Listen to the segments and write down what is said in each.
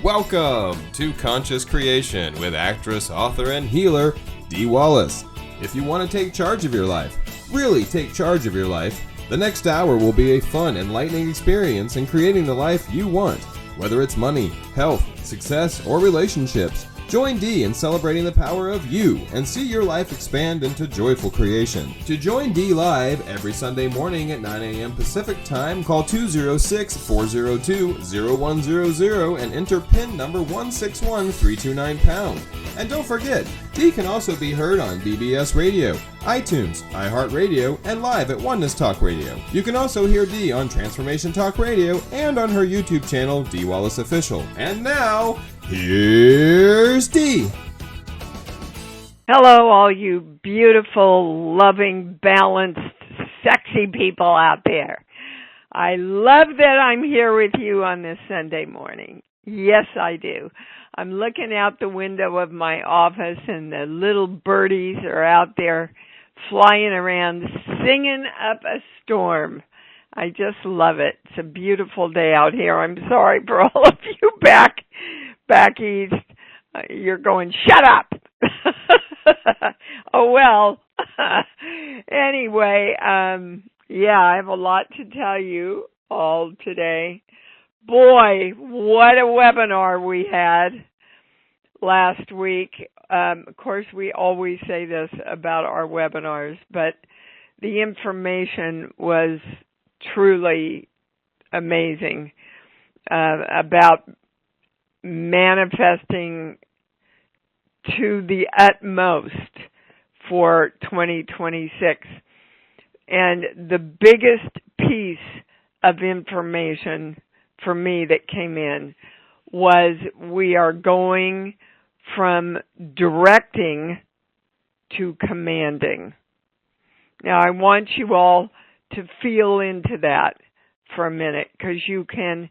Welcome to Conscious Creation with actress, author, and healer, Dee Wallace. If you want to take charge of your life, really take charge of your life, the next hour will be a fun, enlightening experience in creating the life you want. Whether it's money, health, success, or relationships, join Dee in celebrating the power of you and see your life expand into joyful creation. To join Dee live every Sunday morning at 9 a.m. Pacific Time, call 206-402-0100 and enter PIN number 161329#. And don't forget, Dee can also be heard on BBS Radio, iTunes, iHeartRadio, and live at Oneness Talk Radio. You can also hear Dee on Transformation Talk Radio and on her YouTube channel, Dee Wallace Official. And now, here's Dee. Hello, all you beautiful, loving, balanced, sexy people out there. I love that I'm here with you on this Sunday morning. Yes, I do. I'm looking out the window of my office and the little birdies are out there flying around, singing up a storm. I just love it. It's a beautiful day out here. I'm sorry for all of you back east. You're going, shut up. Oh, well. Anyway, I have a lot to tell you all today. Boy, what a webinar we had last week. Of course, we always say this about our webinars, but the information was truly amazing about manifesting to the utmost for 2026. And the biggest piece of information for me that came in was we are going from directing to commanding. Now, I want you all to feel into that for a minute, because you can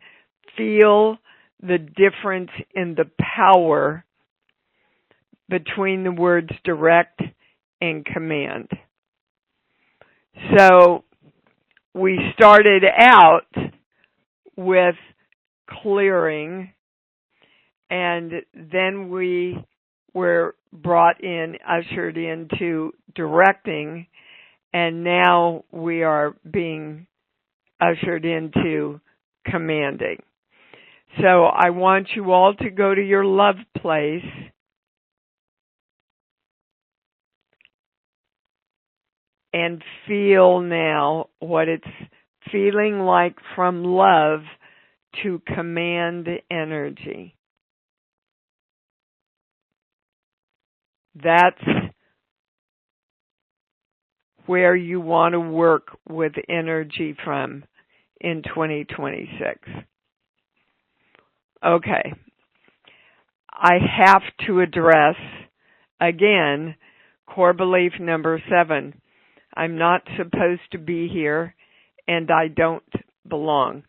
feel the difference in the power between the words direct and command. So we started out with clearing, and then we were ushered into directing, and now we are being ushered into commanding. So I want you all to go to your love place and feel now what it's feeling like from love to command energy. That's where you want to work with energy from in 2026. Okay. I have to address, again, core belief number 7. I'm not supposed to be here, and I don't belong.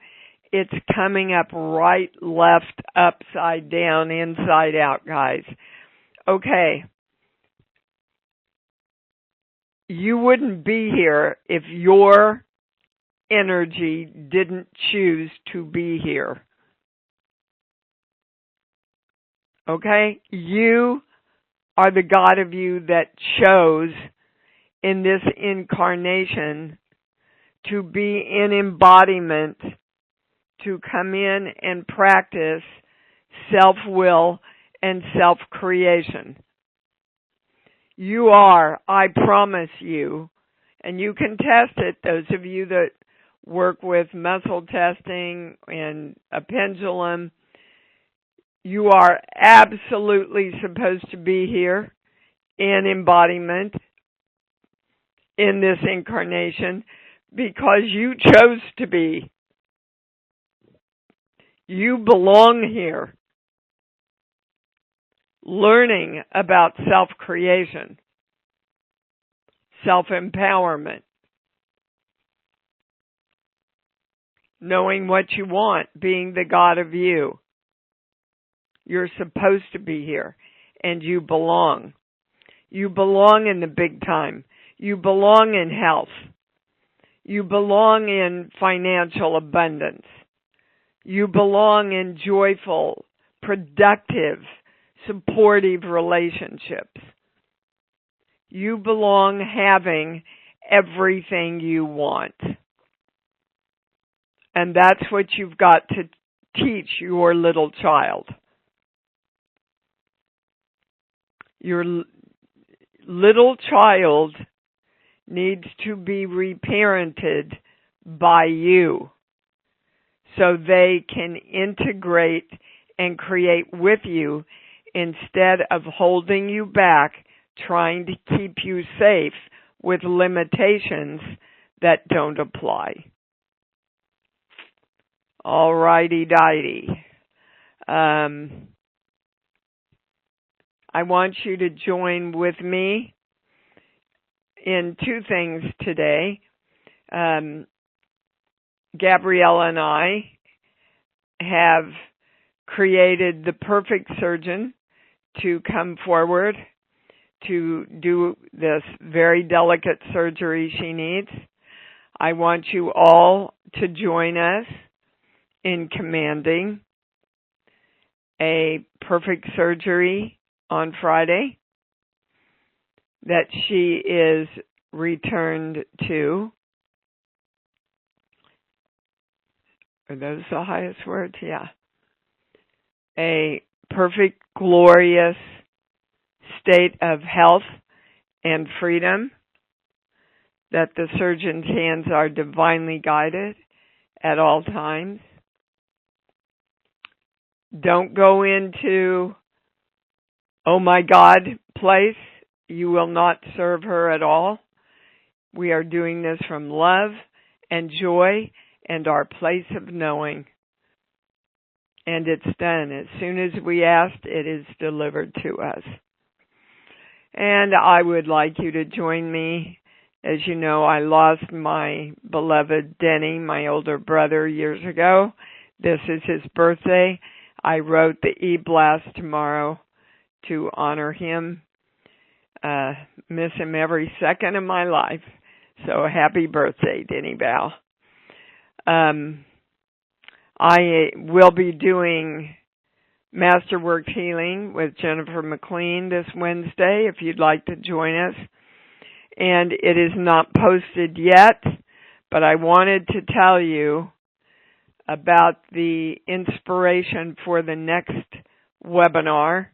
It's coming up right, left, upside down, inside out, guys. Okay. You wouldn't be here if your energy didn't choose to be here. Okay? You are the God of you that chose in this incarnation to be in embodiment, to come in and practice self-will and self-creation. You are, I promise you, and you can test it, those of you that work with muscle testing and a pendulum, you are absolutely supposed to be here in embodiment in this incarnation because you chose to be. You belong here, learning about self-creation, self-empowerment, knowing what you want, being the God of you. You're supposed to be here, and you belong. You belong in the big time. You belong in health. You belong in financial abundance. You belong in joyful, productive, supportive relationships. You belong having everything you want. And that's what you've got to teach your little child. Your little child needs to be reparented by you so they can integrate and create with you instead of holding you back, trying to keep you safe with limitations that don't apply. All righty-dighty. I want you to join with me in two things today. Gabrielle and I have created the perfect surgeon to come forward to do this very delicate surgery she needs. I want you all to join us in commanding a perfect surgery on Friday that she is returned to. Are those the highest words? Yeah. A perfect, glorious state of health and freedom, that the surgeon's hands are divinely guided at all times. Don't go into, oh my God, place. You will not serve her at all. We are doing this from love and joy and our place of knowing. And it's done. As soon as we asked, it is delivered to us. And I would like you to join me. As you know, I lost my beloved Denny, my older brother, years ago. This is his birthday. I wrote the e-blast tomorrow to honor him. Miss him every second of my life. So happy birthday, Denny Val. I will be doing Masterworks Healing with Jennifer McLean this Wednesday, if you'd like to join us. And it is not posted yet, but I wanted to tell you about the inspiration for the next webinar,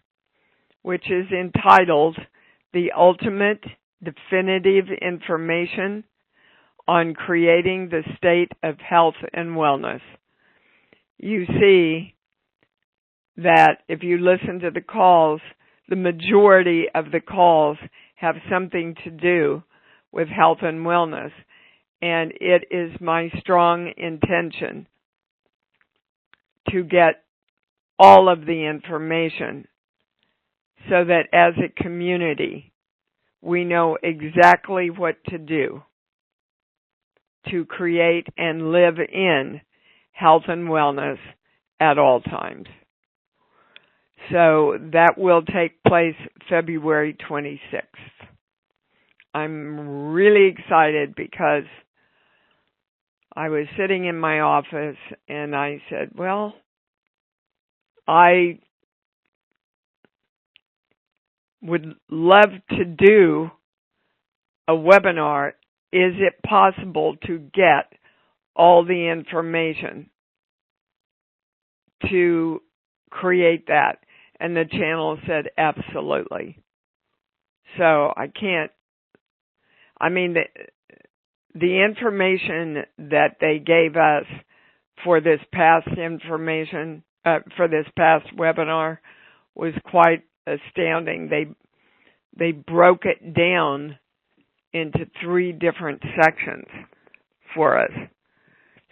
which is entitled The Ultimate Definitive Information on Creating the State of Health and Wellness. You see that if you listen to the calls, the majority of the calls have something to do with health and wellness. And it is my strong intention to get all of the information so that as a community, we know exactly what to do to create and live in health and wellness at all times. So that will take place February 26th. I'm really excited because I was sitting in my office and I said, well, I would love to do a webinar. Is it possible to get all the information to create that? And the channel said, absolutely. So the information that they gave us for this past webinar was quite astounding. They broke it down into 3 different sections for us.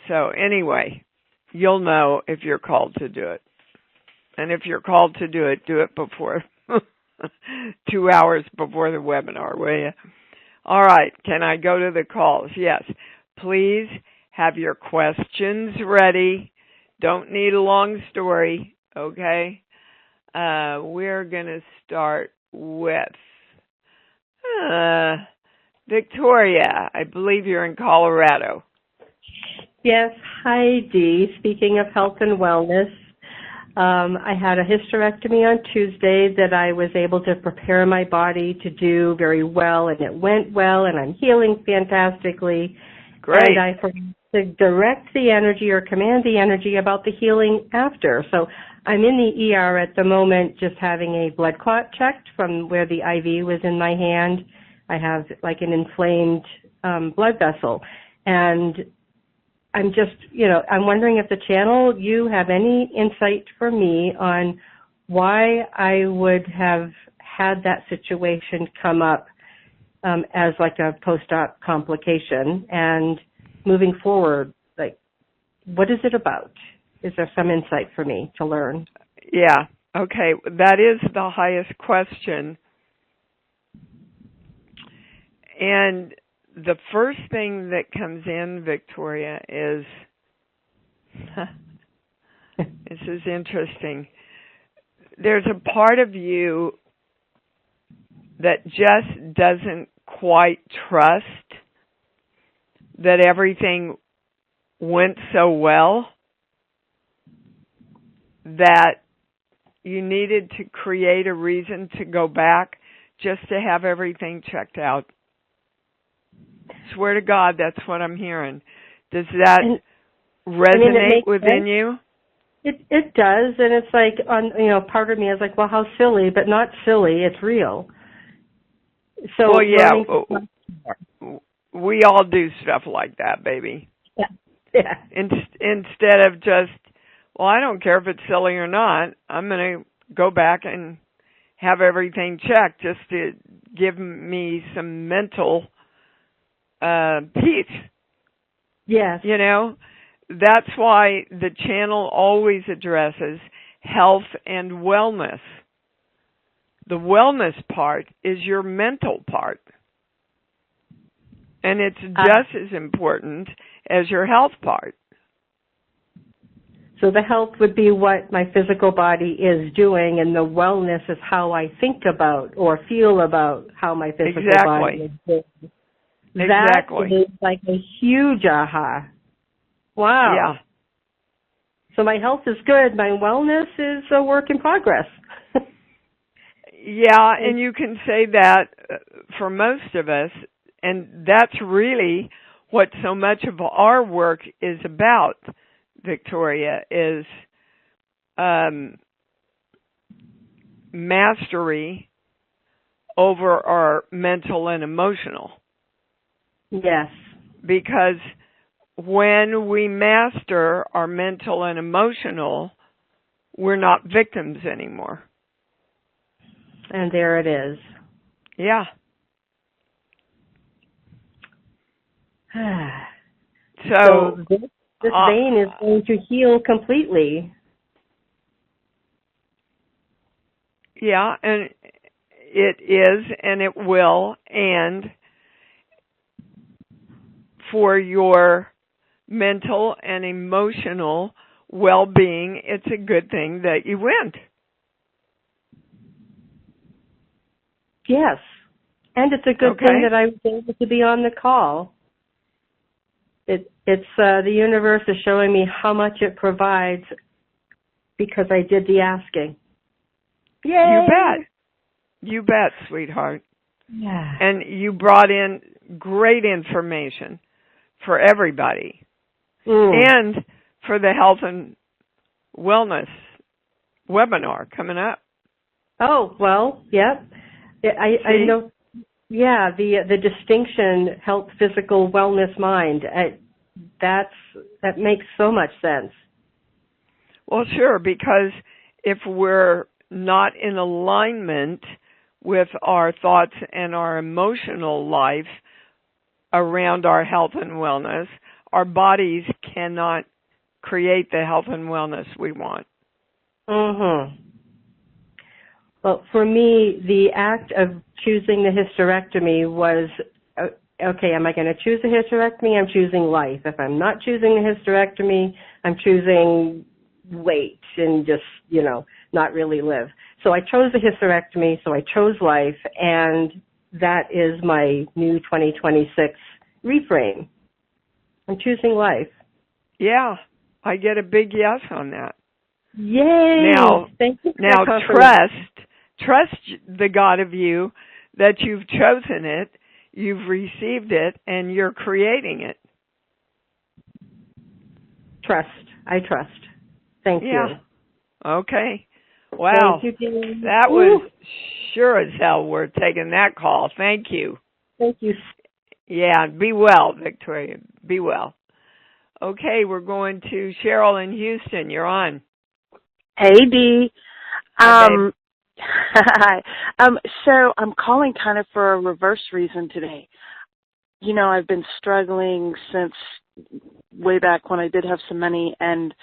So anyway, you'll know if you're called to do it. And if you're called to do it before 2 hours before the webinar, will you? All right, can I go to the calls? Yes. Please have your questions ready. Don't need a long story, okay? We're going to start with Victoria. I believe you're in Colorado. Yes. Hi, Dee. Speaking of health and wellness, I had a hysterectomy on Tuesday that I was able to prepare my body to do very well, and it went well, and I'm healing fantastically. Great. And I forgot to direct the energy or command the energy about the healing after. So I'm in the ER at the moment just having a blood clot checked from where the IV was in my hand. I have like an inflamed blood vessel. And I'm just, I'm wondering if the channel, you have any insight for me on why I would have had that situation come up as like a post-op complication, and moving forward, like, what is it about? Is there some insight for me to learn? Yeah. Okay. That is the highest question. And the first thing that comes in, Victoria, is, this is interesting. There's a part of you that just doesn't quite trust that everything went so well that you needed to create a reason to go back just to have everything checked out. Swear to God, that's what I'm hearing. Does that resonate within you? It does, and it's like, part of me is like, well, how silly, but not silly. It's real. So, well, yeah, we all do stuff like that, baby. Yeah. Instead of just, well, I don't care if it's silly or not. I'm going to go back and have everything checked just to give me some mental peace. Yes. That's why the channel always addresses health and wellness. The wellness part is your mental part. And it's just as important as your health part. So the health would be what my physical body is doing, and the wellness is how I think about or feel about how my physical body is doing. Exactly. That is like a huge aha. Wow. Yeah. So my health is good. My wellness is a work in progress. Yeah, and you can say that for most of us, and that's really what so much of our work is about, Victoria, is mastery over our mental and emotional. Yes. Because when we master our mental and emotional, we're not victims anymore. And there it is. Yeah. So this vein is going to heal completely. Yeah, and it is, and it will, and for your mental and emotional well-being, it's a good thing that you went. Yes, and it's a good thing that I was able to be on the call. It's the universe is showing me how much it provides because I did the asking. Yay! You bet, sweetheart. Yeah. And you brought in great information for everybody and for the health and wellness webinar coming up. Oh, well, yep. I know. Yeah, the distinction, health, physical, wellness, mind. That makes so much sense. Well, sure, because if we're not in alignment with our thoughts and our emotional life around our health and wellness, our bodies cannot create the health and wellness we want. Mm-hmm. Well, for me, the act of choosing the hysterectomy was, okay, am I going to choose a hysterectomy? I'm choosing life. If I'm not choosing the hysterectomy, I'm choosing wait and just, not really live. So I chose the hysterectomy, so I chose life, and that is my new 2026 reframe. I'm choosing life. Yeah, I get a big yes on that. Yay! Now, Thank you for now that confirmation. trust the God of you that you've chosen it, you've received it, and you're creating it. Trust. I trust. Thank you. Okay. Wow. Thank you, Dean. That was sure as hell worth taking that call. Thank you. Thank you. Yeah, be well, Victoria. Be well. Okay, we're going to Cheryl in Houston. You're on. Hey, Dee. Hi, babe. Hi. So I'm calling kind of for a reverse reason today. You know, I've been struggling since way back when I did have some money, and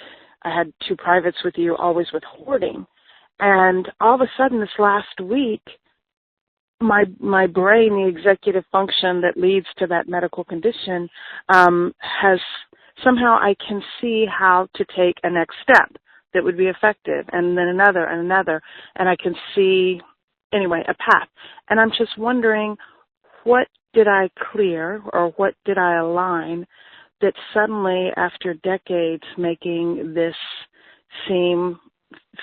I had 2 privates with you, always with hoarding. And all of a sudden this last week, my brain, the executive function that leads to that medical condition, has somehow I can see how to take a next step that would be effective, and then another and another, and I can see, anyway, a path. And I'm just wondering, what did I clear or what did I align that suddenly, after decades, making this seem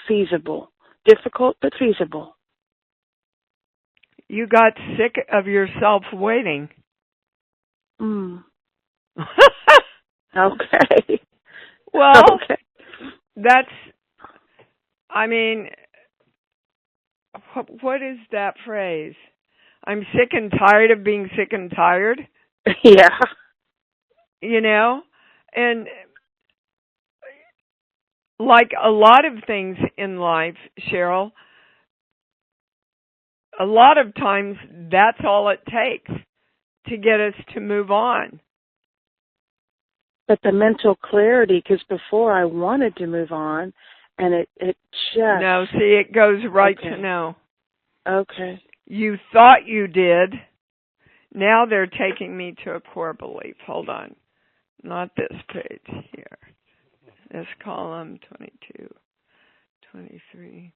feasible? Difficult, but feasible. You got sick of yourself waiting. Okay. Well, okay. that's, I mean, what is that phrase? I'm sick and tired of being sick and tired. Yeah. You know? And like a lot of things in life, Cheryl, a lot of times that's all it takes to get us to move on. But the mental clarity, because before I wanted to move on, and it just... No, see, it goes right okay. to no. Okay. You thought you did. Now they're taking me to a core belief. Hold on. Not this page here. This column, 22, 23.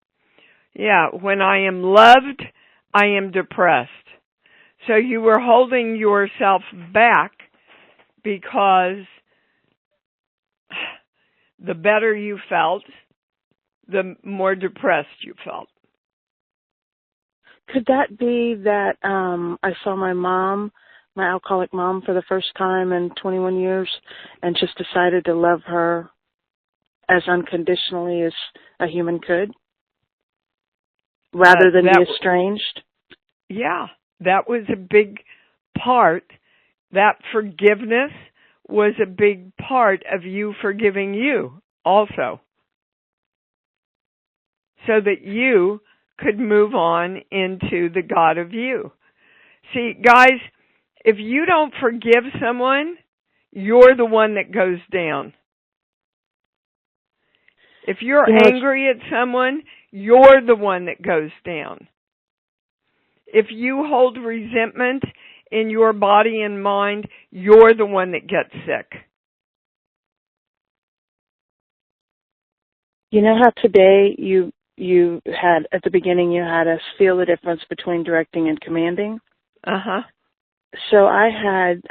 Yeah, when I am loved, I am depressed. So you were holding yourself back because the better you felt, the more depressed you felt. Could that be that I saw my mom, my alcoholic mom, for the first time in 21 years and just decided to love her as unconditionally as a human could, rather than be estranged? Yeah, that was a big part. That forgiveness was a big part of you forgiving you also, so that you could move on into the God of you. See, guys, if you don't forgive someone, you're the one that goes down. If you're angry at someone, you're the one that goes down. If you hold resentment in your body and mind, you're the one that gets sick. You know how today you had, at the beginning, you had us feel the difference between directing and commanding? Uh-huh. So I had,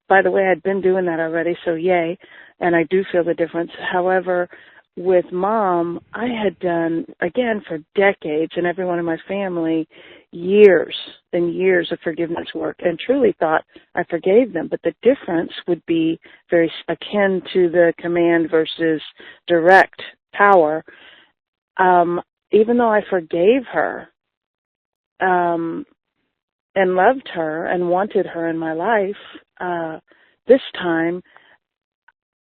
by the way, I'd been doing that already, so yay, and I do feel the difference. However, with Mom, I had done, again, for decades, and everyone in my family, years and years of forgiveness work, and truly thought I forgave them. But the difference would be very akin to the command versus direct power. Even though I forgave her and loved her and wanted her in my life, this time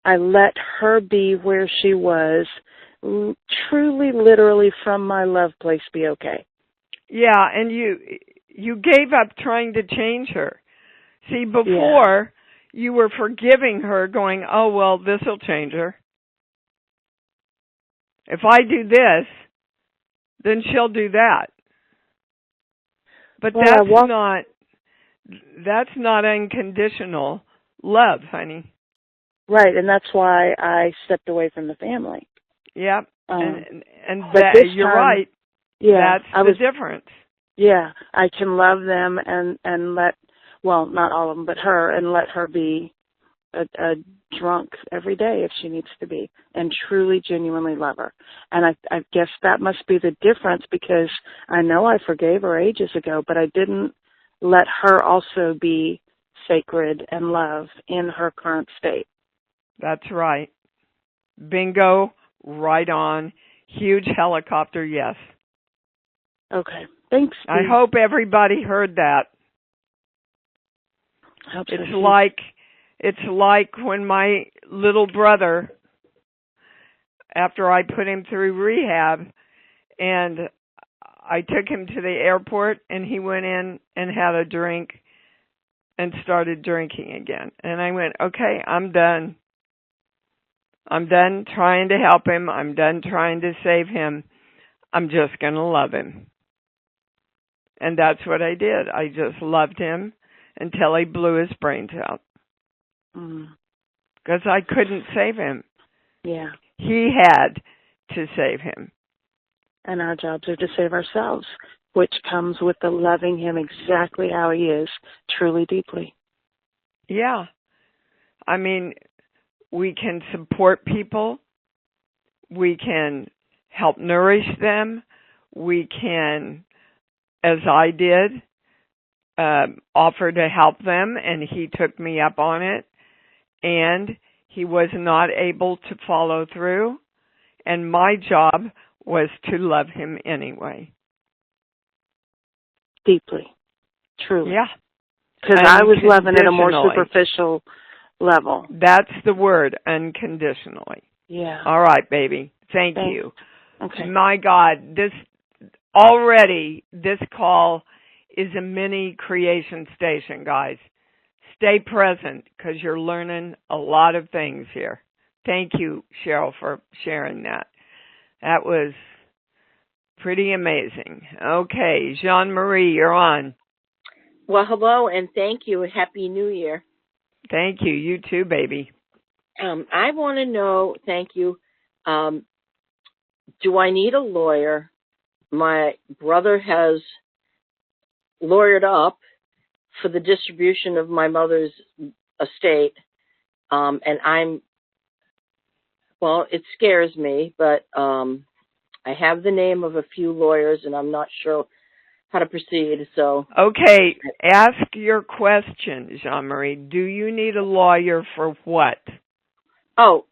I let her be where she was, truly, literally from my love place, be okay. Yeah, and you gave up trying to change her. See, before you were forgiving her, going, oh, well, this will change her. If I do this, then she'll do that. But that's not unconditional love, honey. Right, and that's why I stepped away from the family. Yep, but this you're time, right. Yeah, that's the difference. Yeah, I can love them and let, well, not all of them, but her, and let her be a drunk every day if she needs to be, and truly, genuinely love her. And I guess that must be the difference, because I know I forgave her ages ago, but I didn't let her also be sacred and love in her current state. That's right. Bingo, right on. Huge helicopter, yes. Okay. Thanks, Steve. I hope everybody heard that. It's like when my little brother, after I put him through rehab, and I took him to the airport, and he went in and had a drink and started drinking again. And I went, okay, I'm done. I'm done trying to help him. I'm done trying to save him. I'm just going to love him. And that's what I did. I just loved him until he blew his brains out. Because I couldn't save him. Yeah. He had to save him. And our jobs are to save ourselves, which comes with the loving him exactly how he is, truly, deeply. Yeah. I mean, we can support people. We can help nourish them. We can, as I did, offer to help them, and he took me up on it. And he was not able to follow through. And my job was to love him anyway. Deeply. Truly. Yeah. Because I was loving at a more superficial level. That's the word, unconditionally. Yeah. All right, baby. Thank you. Okay. My God, this call is a mini creation station, guys. Stay present, because you're learning a lot of things here. Thank you, Cheryl, for sharing that. That was pretty amazing. Okay, Jean-Marie, you're on. Well, hello, and thank you. Happy New Year. Thank you. You too, baby. I want to know, thank you, do I need a lawyer? My brother has lawyered up for the distribution of my mother's estate, and it scares me, but I have the name of a few lawyers, and I'm not sure how to proceed. So, okay, ask your question, Jean-Marie. Do you need a lawyer for what? Oh,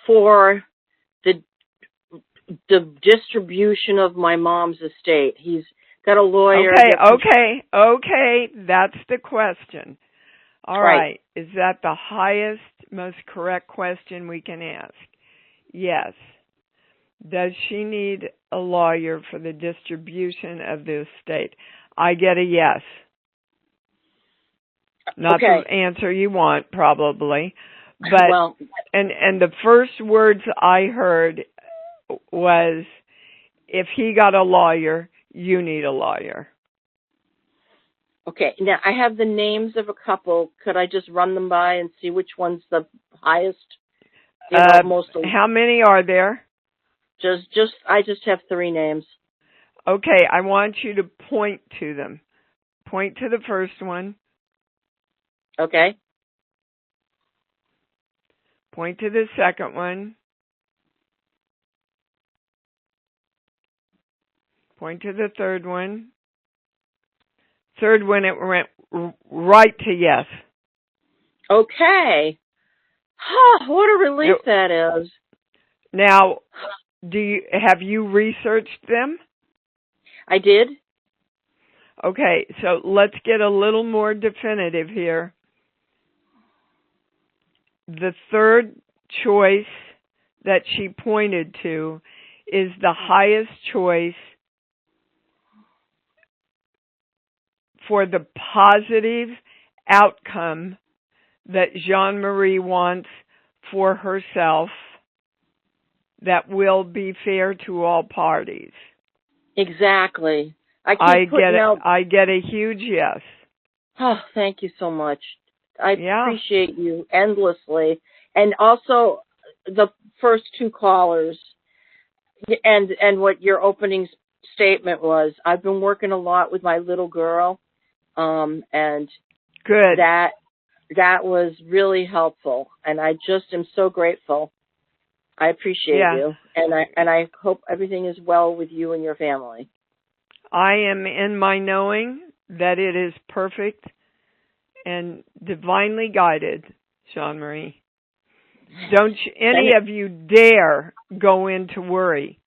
for the distribution of my mom's estate. He's got a lawyer. Okay. That's the question. All right. Is that the highest, most correct question we can ask? Yes. Does she need a lawyer for the distribution of the estate? I get a yes. Not the answer you want, probably. But and the first words I heard was, if he got a lawyer, you need a lawyer. Okay. Now, I have the names of a couple. Could I just run them by and see which one's the highest? How many are there? I just have 3 names. Okay, I want you to point to them. Point to the first one. Okay. Point to the second one. Point to the third one. Third one, it went right to yes. Okay. What a relief that is. Now, have you researched them? I did. Okay, so let's get a little more definitive here. The third choice that she pointed to is the highest choice for the positive outcome that Jean-Marie wants for herself that will be fair to all parties. Exactly. I get a huge yes. Oh, thank you so much. I appreciate you endlessly. And also the first 2 callers and what your opening statement was. I've been working a lot with my little girl. And good. That that was really helpful, and I just am so grateful. I appreciate you, and I hope everything is well with you and your family. I am in my knowing that it is perfect and divinely guided, Jean Marie. Don't any of you dare go into worry.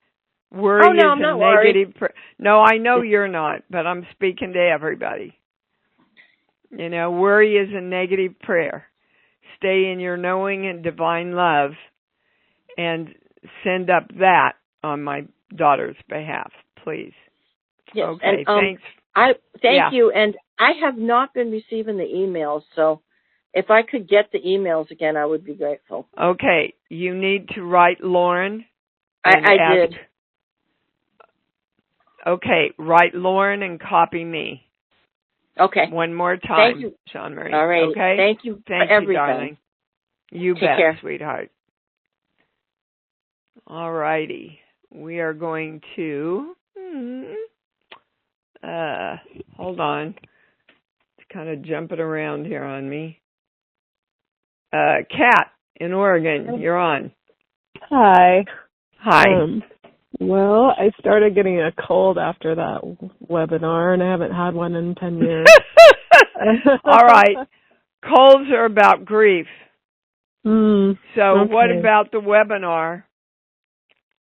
Worry I'm is not a negative. No, I know you're not, but I'm speaking to everybody. You know, worry is a negative prayer. Stay in your knowing and divine love, and send up that on my daughter's behalf, please. Yes. Okay, and, thanks. Thank you, and I have not been receiving the emails, so if I could get the emails again, I would be grateful. Okay, you need to write Lauren. I did. Okay, write Lauren and copy me. Okay. One more time, Thank you, Jean Marie. All right. Okay. Thank you for everything, you, darling. You Take bet, care. sweetheart. All righty. We are going to. Hold on. It's kind of jumping around here on me. Kat in Oregon, you're on. Hi. Hi. Well, I started getting a cold after that webinar, and I haven't had one in 10 years. All right. Colds are about grief. So okay. What about the webinar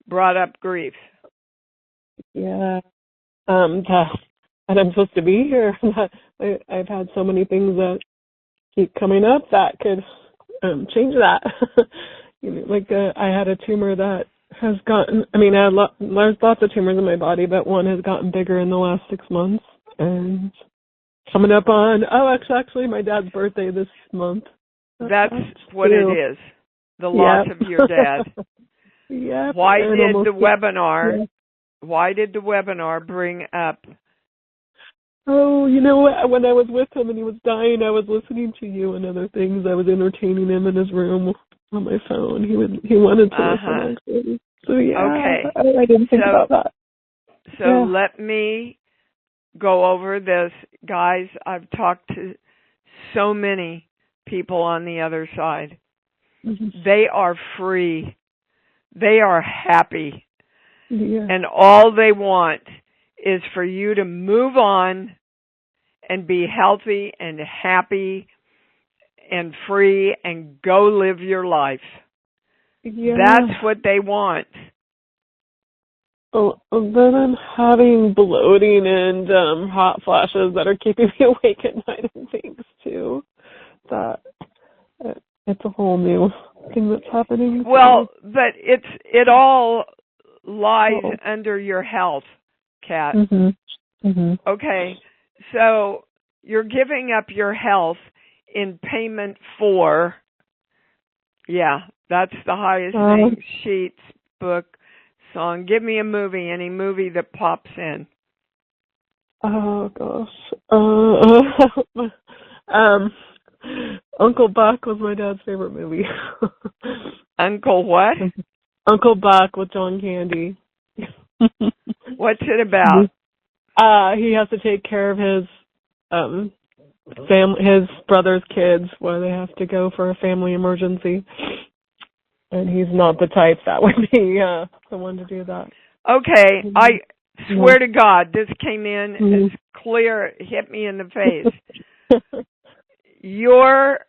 brought up grief? Yeah. And I'm supposed to be here. I've had so many things that keep coming up that could change that. I had a tumor that has gotten, there's lots of tumors in my body, but one has gotten bigger in the last 6 months. And coming up on, it's actually my dad's birthday this month. That's what it is, the loss of your dad. Yep. Why did the webinar bring up? Oh, you know what? When I was with him and he was dying, I was listening to you and other things. I was entertaining him in his room on my phone. He wanted to listen, actually. So, yeah, okay. I didn't think about that. So let me go over this. Guys, I've talked to so many people on the other side. Mm-hmm. They are free. They are happy. Yeah. And all they want is for you to move on and be healthy and happy and free and go live your life. Yeah. That's what they want. Oh, then I'm having bloating and hot flashes that are keeping me awake at night and things too. It's a whole new thing that's happening. Well, but it all lies under your health, Kat. Mm-hmm. Mm-hmm. Okay, so you're giving up your health in payment for, that's the highest thing, sheets, book, song. Give me a movie, any movie that pops in. Oh, gosh. Uncle Buck was my dad's favorite movie. Uncle what? Uncle Buck with John Candy. What's it about? He has to take care of his his brother's kids where they have to go for a family emergency. And he's not the type that would be the one to do that. Okay, I swear to God, this came in as clear, hit me in the face. You're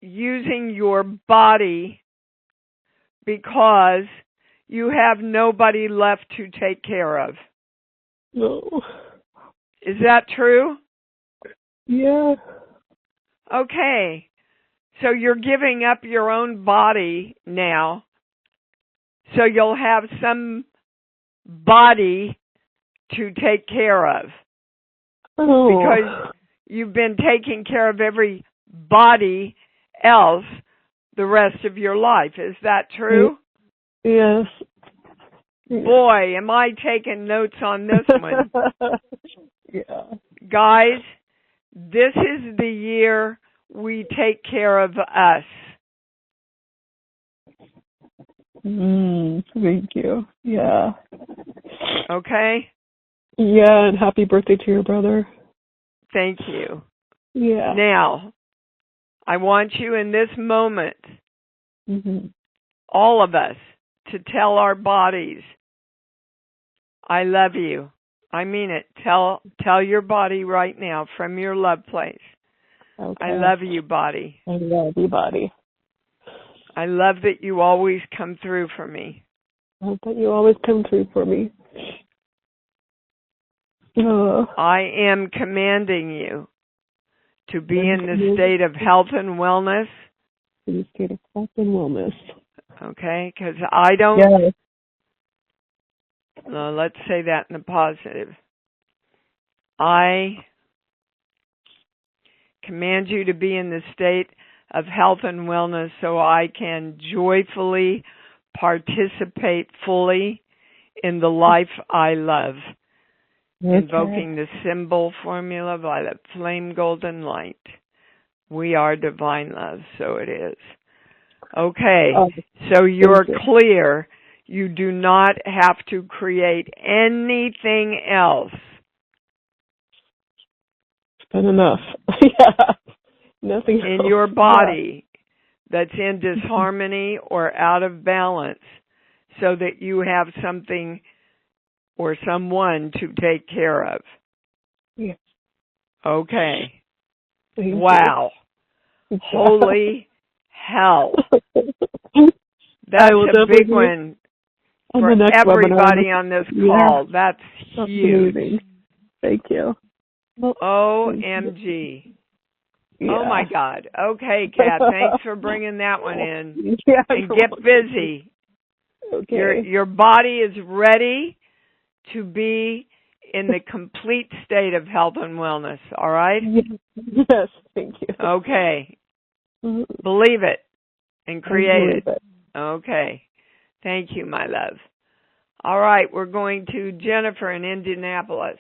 using your body because you have nobody left to take care of. No. Is that true? Yeah. Okay. So you're giving up your own body now, so you'll have some body to take care of. Oh. Because you've been taking care of everybody else the rest of your life. Is that true? Yes. Boy, am I taking notes on this one. Yeah. Guys, this is the year we take care of us. Thank you. Yeah. Okay? Yeah, and happy birthday to your brother. Thank you. Yeah. Now, I want you in this moment, Mm-hmm. all of us, to tell our bodies, I love you. I mean it. Tell your body right now from your love place. Okay. I love you, body. I love you, body. I love that you always come through for me. I hope that you always come through for me. I am commanding you to be in the state of health and wellness. In the state of health and wellness. Okay, because I don't... Yes. Let's say that in the positive. I command you to be in the state of health and wellness so I can joyfully participate fully in the life I love. Okay. Invoking the symbol formula by the flame golden light. We are divine love, so it is. Okay, so you're clear. You do not have to create anything else. It's been enough. Yeah. Nothing in else. your body that's in disharmony or out of balance so that you have something or someone to take care of. Yes. Okay. Wow. Holy hell. That's a big one for everybody on this call. Yeah. That's huge. Amazing. Thank you. OMG. Yeah. Oh, my God. Okay, Kat, thanks for bringing that one in. Yeah, and get busy. Okay. Your body is ready to be in the complete state of health and wellness, all right? Yes, thank you. Okay. Believe it and create it. Okay. Thank you, my love. All right, we're going to Jennifer in Indianapolis.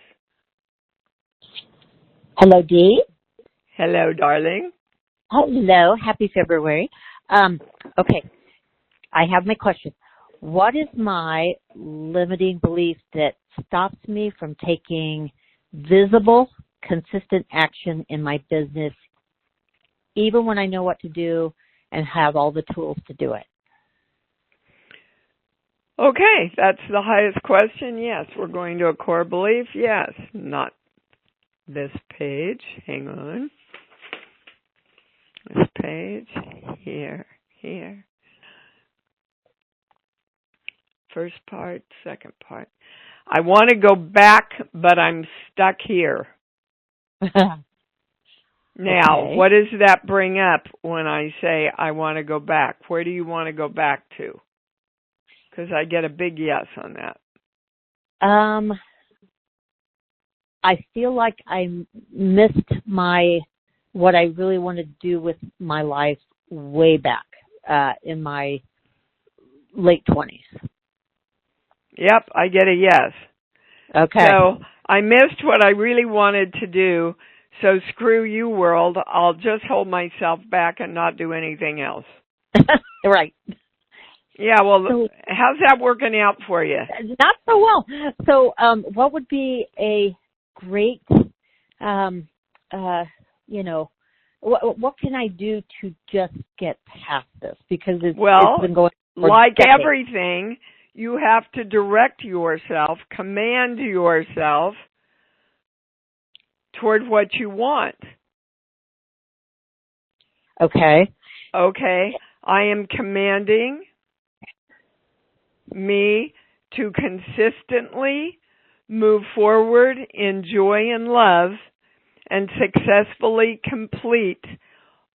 Hello, Dee. Hello, darling. Hello. Happy February. Okay. I have my question. What is my limiting belief that stops me from taking visible, consistent action in my business, even when I know what to do and have all the tools to do it? Okay, that's the highest question. Yes, we're going to a core belief. Yes, not this page. Hang on. This page, here. First part, second part. I want to go back, but I'm stuck here. Now, Okay. what does that bring up when I say I want to go back? Where do you want to go back to? Because I get a big yes on that. I feel like I missed what I really want to do with my life way back in my late 20s. Yep, I get a yes. Okay. So I missed what I really wanted to do, so screw you, world. I'll just hold myself back and not do anything else. Right. Yeah, well, so, how's that working out for you? Not so well. So what would be a great, what can I do to just get past this? Because it's been going for like decades. Everything, you have to direct yourself, command yourself toward what you want. Okay. Okay. I am commanding me to consistently move forward in joy and love and successfully complete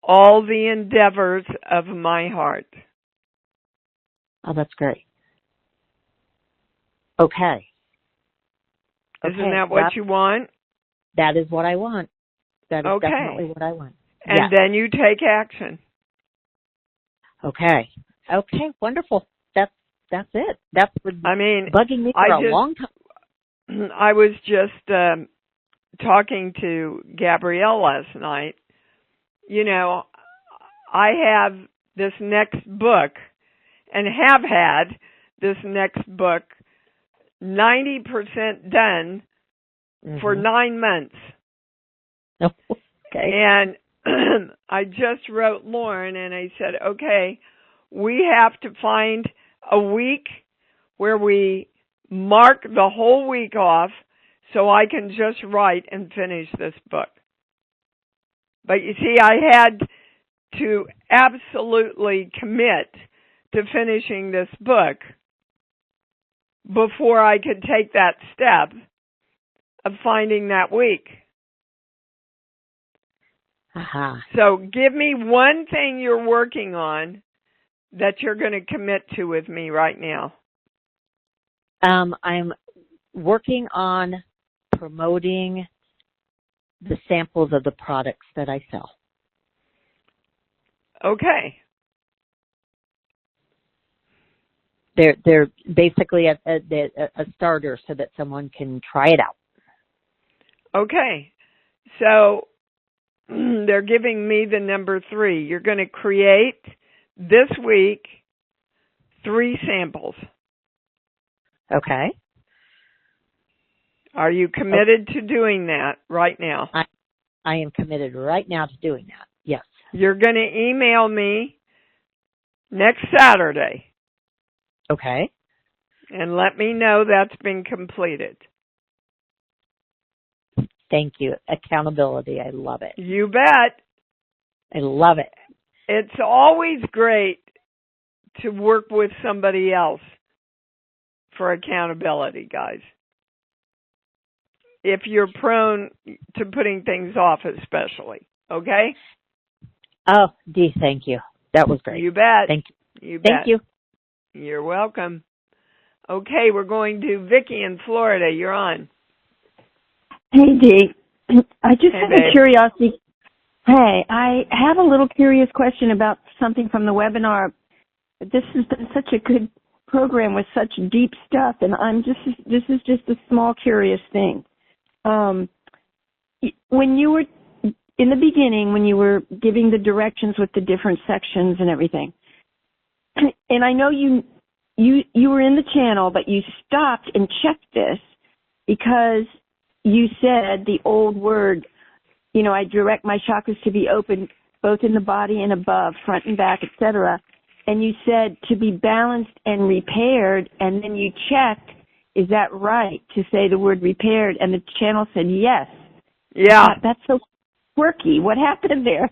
all the endeavors of my heart. Oh, that's great. Okay. Isn't that what you want? That is what I want. That is definitely what I want. And then you take action. Okay. Okay, wonderful. That's it. That's been bugging me for a long time. I was just talking to Gabrielle last night. You know, I have this next book and have had this next book 90% done for 9 months. Okay. And I just wrote Lauren and I said, okay, we have to find a week where we mark the whole week off so I can just write and finish this book. But you see, I had to absolutely commit to finishing this book before I could take that step of finding that week. So give me one thing you're working on that you're going to commit to with me right now. I'm working on promoting the samples of the products that I sell. Okay. They're basically a starter so that someone can try it out. Okay. So they're giving me the number 3. You're going to create this week 3 samples. Okay. Are you committed to doing that right now? I am committed right now to doing that. Yes. You're going to email me next Saturday. Okay. And let me know that's been completed. Thank you. Accountability. I love it. You bet. I love it. It's always great to work with somebody else for accountability, guys. If you're prone to putting things off, especially. Okay? Oh, Dee, thank you. That was great. You bet. Thank you. You bet. Thank you. You're welcome. Okay, we're going to Vicki in Florida. You're on. Hey, Dee. I just have babe. a curiosity. Hey, I have a little curious question about something from the webinar. This has been such a good program with such deep stuff, and this is just a small curious thing. When you were, in the beginning, when you were giving the directions with the different sections and everything, and I know you were in the channel, but you stopped and checked this because you said the old word, I direct my chakras to be open both in the body and above, front and back, etc. And you said to be balanced and repaired, and then you checked, is that right, to say the word repaired? And the channel said yes. Yeah. That's so quirky. What happened there?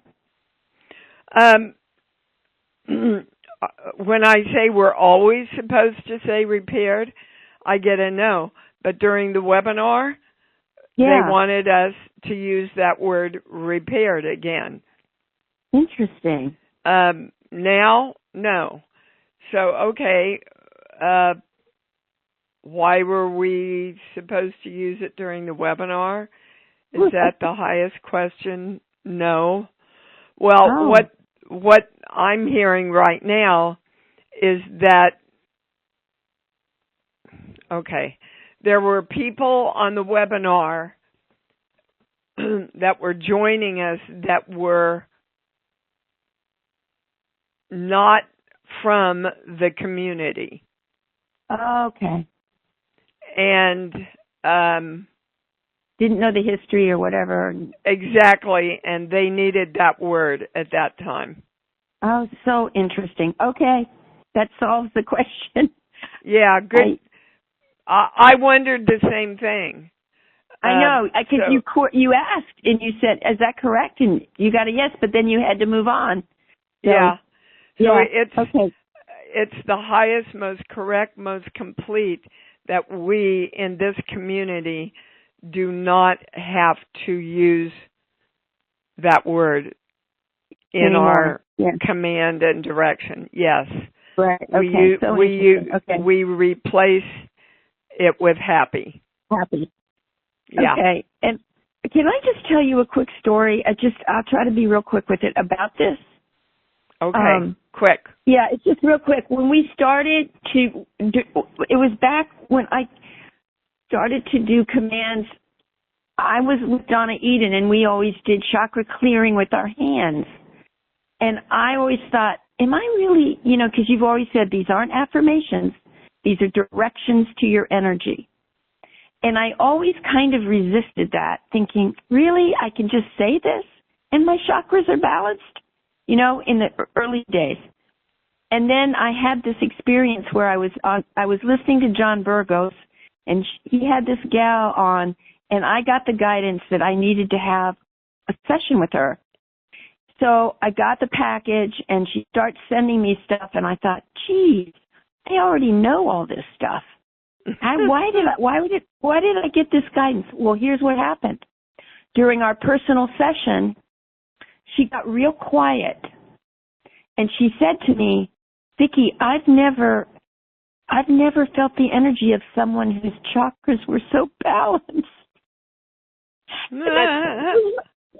When I say we're always supposed to say repaired, I get a no. But during the webinar, they wanted us to use that word repaired again. Interesting. Now, no. So, okay, why were we supposed to use it during the webinar? Is that the highest question? No. Well, what I'm hearing right now is that, okay, there were people on the webinar that were joining us that were not from the community. Okay. And didn't know the history or whatever. Exactly, and they needed that word at that time. Oh, so interesting. Okay, that solves the question. Yeah, good. I wondered the same thing. I know, because you asked and you said, "Is that correct?" And you got a yes, but then you had to move on. So, it's the highest, most correct, most complete that we in this community do not have to use that word in our command and direction. Yes. Right. Okay. We replace it with happy. Happy. Yeah. Okay. And can I just tell you a quick story? I'll try to be real quick with it about this. Okay. Quick. Yeah, it's just real quick. When we started to do, it was back when I started to do commands. I was with Donna Eden, and we always did chakra clearing with our hands. And I always thought, am I really, because you've always said these aren't affirmations. These are directions to your energy. And I always kind of resisted that, thinking, really, I can just say this and my chakras are balanced, in the early days. And then I had this experience where I was listening to John Burgos, and he had this gal on, and I got the guidance that I needed to have a session with her. So I got the package, and she starts sending me stuff, and I thought, geez, I already know all this stuff. Why did I get this guidance? Well, here's what happened. During our personal session, she got real quiet, and she said to me, Vicki, I've never felt the energy of someone whose chakras were so balanced. That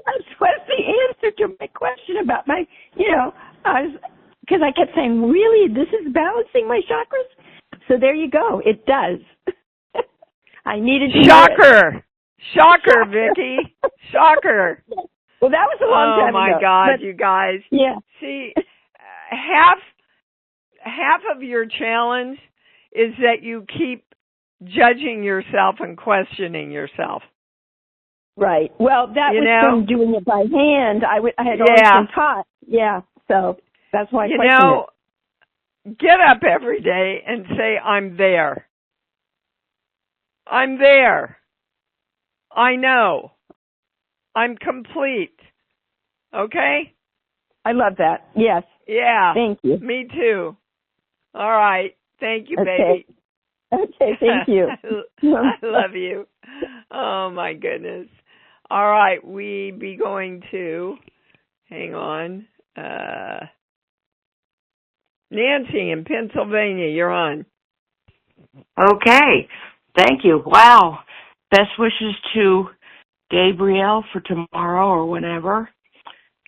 was the answer to my question about my, because I kept saying, really, this is balancing my chakras? So there you go. It does. I needed to Shocker, Vicki. Shocker. Well, that was a long time ago. Oh, my God, you guys. Yeah. See, half of your challenge is that you keep judging yourself and questioning yourself. Right. Well, that was from doing it by hand. I had always been taught. Yeah. So that's why I questioned it. Get up every day and say, I'm there. I'm there. I know. I'm complete. Okay? I love that. Yes. Yeah. Thank you. Me too. All right. Thank you, baby. Okay, thank you. I love you. Oh, my goodness. All right. We be going to, hang on, Nancy in Pennsylvania. You're on. Okay. Thank you. Wow. Best wishes to Gabrielle for tomorrow or whenever.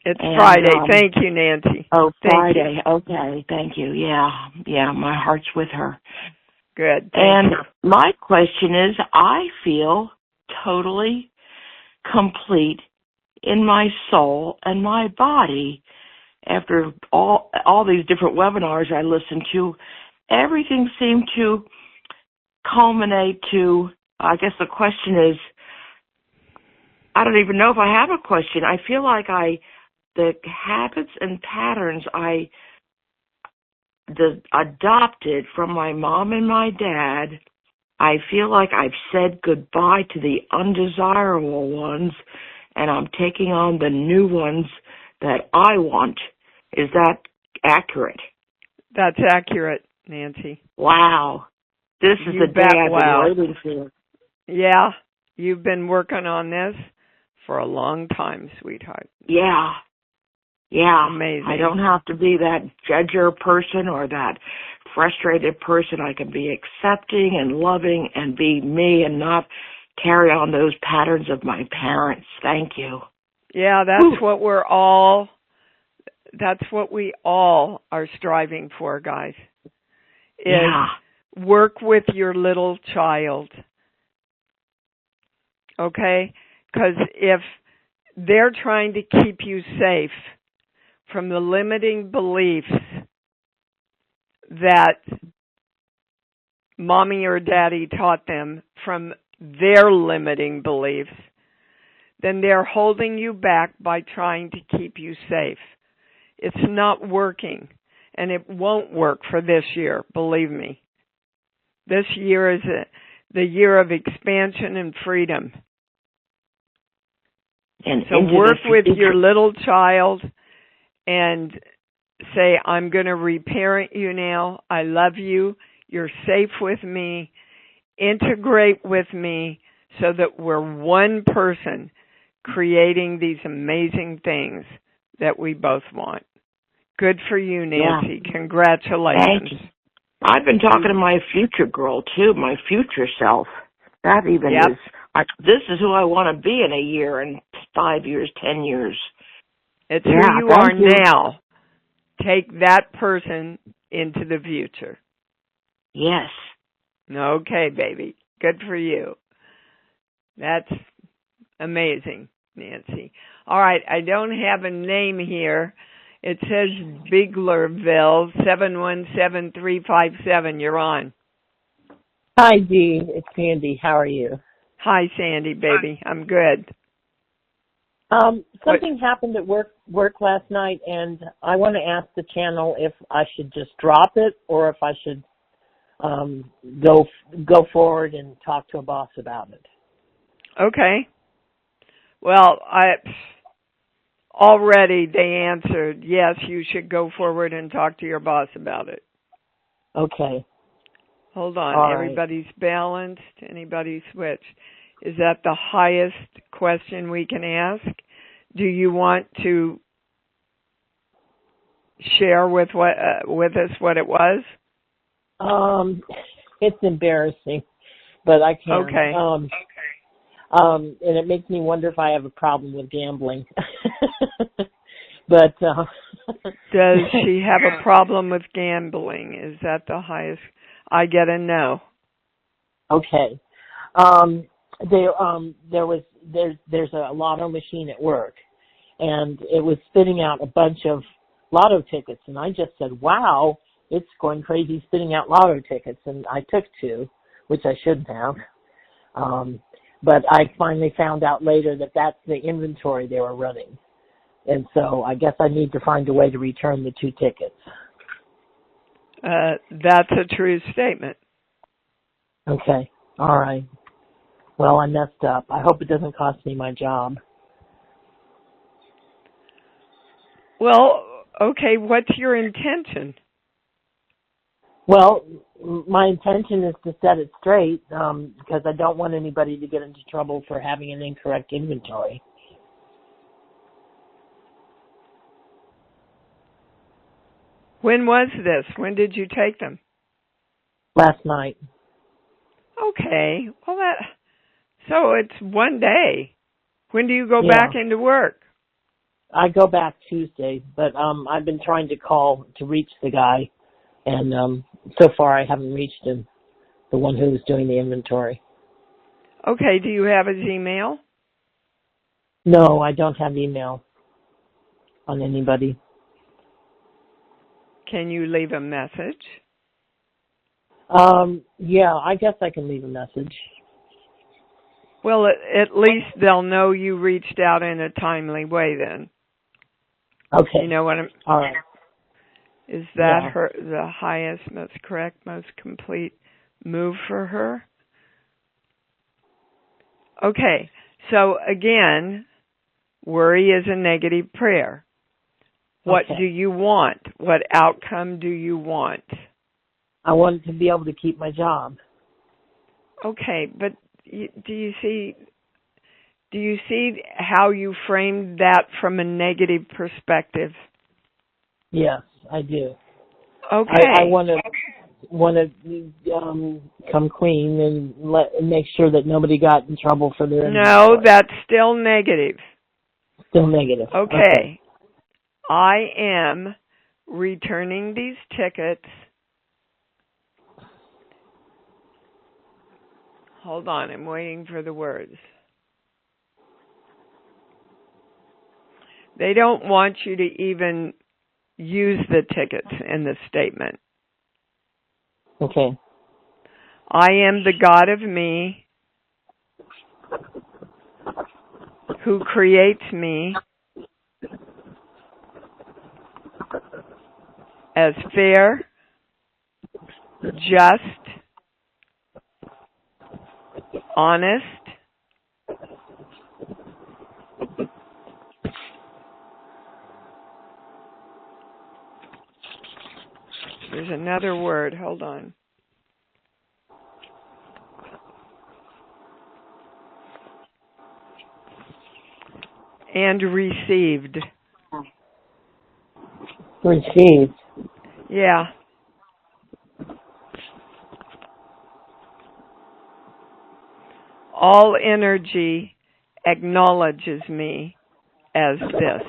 It's Friday. Thank you, Nancy. Oh, Friday. Okay. Thank you. Yeah. My heart's with her. Good. And my question is, I feel totally complete in my soul and my body after all these different webinars I listened to. Everything seemed to culminate to, I guess the question is, I don't even know if I have a question. I feel like the habits and patterns I adopted from my mom and my dad, I feel like I've said goodbye to the undesirable ones, and I'm taking on the new ones that I want. Is that accurate? That's accurate, Nancy. Wow. This is the day I've been waiting for. Yeah. You've been working on this for a long time, sweetheart. Yeah. Amazing. I don't have to be that judger person or that frustrated person. I can be accepting and loving and be me and not carry on those patterns of my parents. Thank you. Yeah, that's what we all are striving for, guys. Work with your little child. Okay? Because if they're trying to keep you safe from the limiting beliefs that mommy or daddy taught them from their limiting beliefs, then they're holding you back by trying to keep you safe. It's not working, and it won't work for this year, believe me. This year is the year of expansion and freedom. And so work with your little child and say, I'm going to reparent you now. I love you. You're safe with me. Integrate with me so that we're one person creating these amazing things that we both want. Good for you, Nancy. Yeah. Congratulations. Thank you. I've been talking to my future girl, too, my future self. That even is, this is who I want to be in a year, and 5 years, 10 years. It's who you are now. Take that person into the future. Yes. Okay, baby. Good for you. That's amazing, Nancy. All right, I don't have a name here. It says Biglerville, 717357. You're on. Hi, Dee. It's Sandy. How are you? Hi, Sandy, baby. I'm good. Something happened at work last night, and I want to ask the channel if I should just drop it or if I should go forward and talk to a boss about it. Okay. Well, already they answered, yes, you should go forward and talk to your boss about it. Okay. Hold on. All Everybody's balanced. Anybody switched? Is that the highest question we can ask? Do you want to share with us what it was? It's embarrassing, but I can't. Okay. And it makes me wonder if I have a problem with gambling. But does she have a problem with gambling? Is that the highest? I get a no. Okay. There's a lotto machine at work, and it was spitting out a bunch of lotto tickets, and I just said, wow, it's going crazy spitting out lotto tickets, and I took 2, which I shouldn't have. But I finally found out later that that's the inventory they were running. And so I guess I need to find a way to return the 2 tickets. That's a true statement. Okay. All right. Well, I messed up. I hope it doesn't cost me my job. Well, okay, what's your intention? Well, my intention is to set it straight because I don't want anybody to get into trouble for having an incorrect inventory. When was this? When did you take them? Last night. Okay. Well, so it's one day. When do you go back into work? I go back Tuesday, but I've been trying to call to reach the guy, and so far I haven't reached him, the one who was doing the inventory. Okay. Do you have his email? No, I don't have email on anybody. Can you leave a message? Yeah, I guess I can leave a message. Well, at least they'll know you reached out in a timely way then. Okay. You know what I'm... All right. Is that the highest, most correct, most complete move for her? Okay. So again, worry is a negative prayer. What do you want? What outcome do you want? I want to be able to keep my job. Okay, but do you see how you framed that from a negative perspective? Yes, I do. Okay. I want to come clean and make sure that nobody got in trouble for their inventory. No, that's still negative. Still negative. Okay. I am returning these tickets. Hold on, I'm waiting for the words. They don't want you to even use the tickets in the statement. Okay. I am the God of me who creates me as fair, just, honest, there's another word, hold on. And received. Received. Yeah. All energy acknowledges me as this.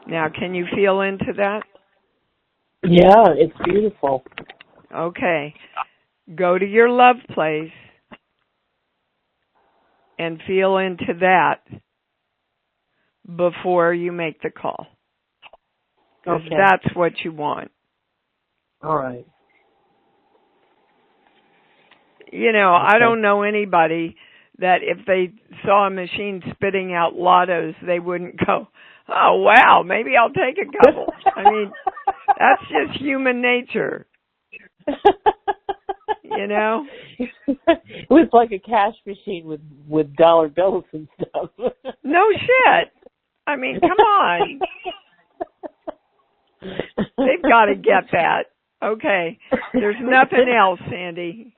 Now, can you feel into that? Yeah, it's beautiful. Okay. Go to your love place and feel into that before you make the call. Because that's what you want. All right. I don't know anybody that if they saw a machine spitting out lottos, they wouldn't go, oh, wow, maybe I'll take a couple. I mean, that's just human nature. It was like a cash machine with dollar bills and stuff. No shit. I mean, come on. They've got to get that. Okay. There's nothing else, Sandy.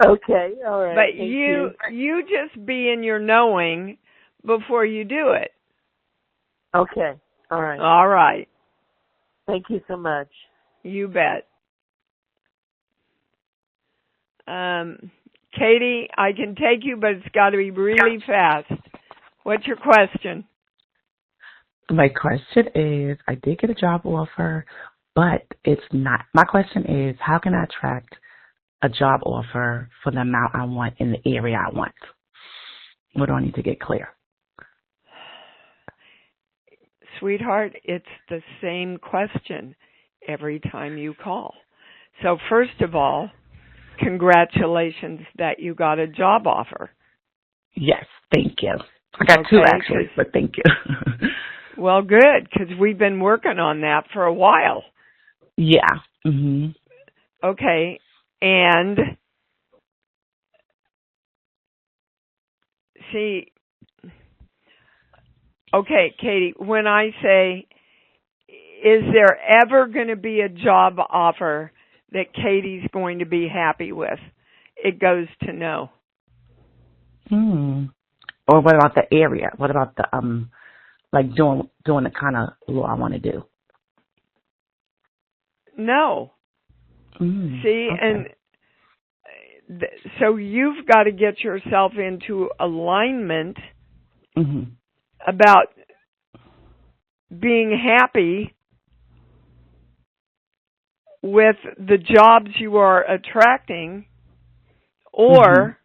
Okay, all right. But you just be in your knowing before you do it. Okay, all right. All right. Thank you so much. You bet. Katie, I can take you, but it's got to be really fast. What's your question? My question is, I did get a job offer, but it's not. My question is, how can I attract a job offer for the amount I want in the area I want? What do I need to get clear? Sweetheart, it's the same question every time you call. So first of all, congratulations that you got a job offer. Yes, thank you. I got two actually, but thank you. Well, good, because we've been working on that for a while. Yeah. Mhm. Okay, and see, okay, Katie, when I say, is there ever going to be a job offer that Katie's going to be happy with? It goes to no. Or what about the area? What about the like doing the kind of law I want to do? No. See, okay. and so you've got to get yourself into alignment about being happy with the jobs you are attracting, or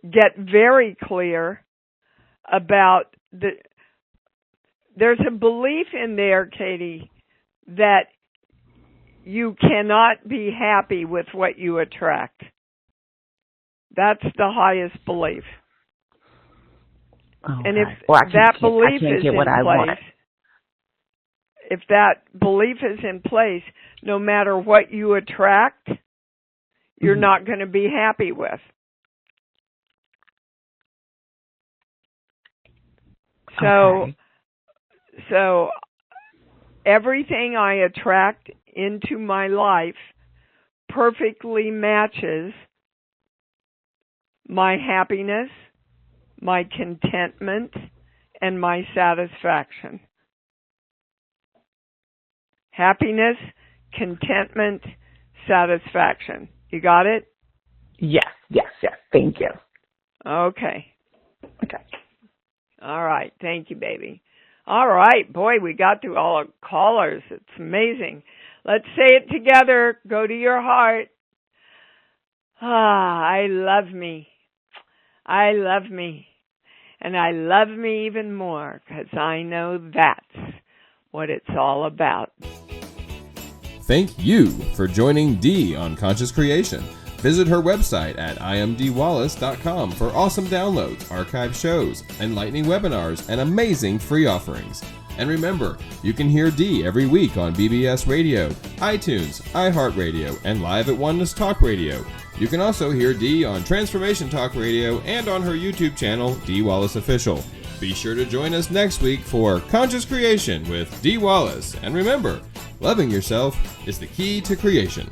get very clear about there's a belief in there, Katie, that you cannot be happy with what you attract. That's the highest belief. Okay. And if that belief is in place, if that belief is in place, no matter what you attract, you're not going to be happy with. So everything I attract into my life perfectly matches my happiness, my contentment, and my satisfaction. Happiness, contentment, satisfaction. You got it? Yes. Thank you. Okay. Okay. All right. Thank you, baby. All right. Boy, we got through all our callers. It's amazing. Let's say it together. Go to your heart. I love me. I love me. And I love me even more because I know that's what it's all about. Thank you for joining Dee on Conscious Creation. Visit her website at imdwallace.com for awesome downloads, archived shows, enlightening webinars, and amazing free offerings. And remember, you can hear Dee every week on BBS Radio, iTunes, iHeartRadio, and live at Oneness Talk Radio. You can also hear Dee on Transformation Talk Radio and on her YouTube channel, Dee Wallace Official. Be sure to join us next week for Conscious Creation with Dee Wallace. And remember, loving yourself is the key to creation.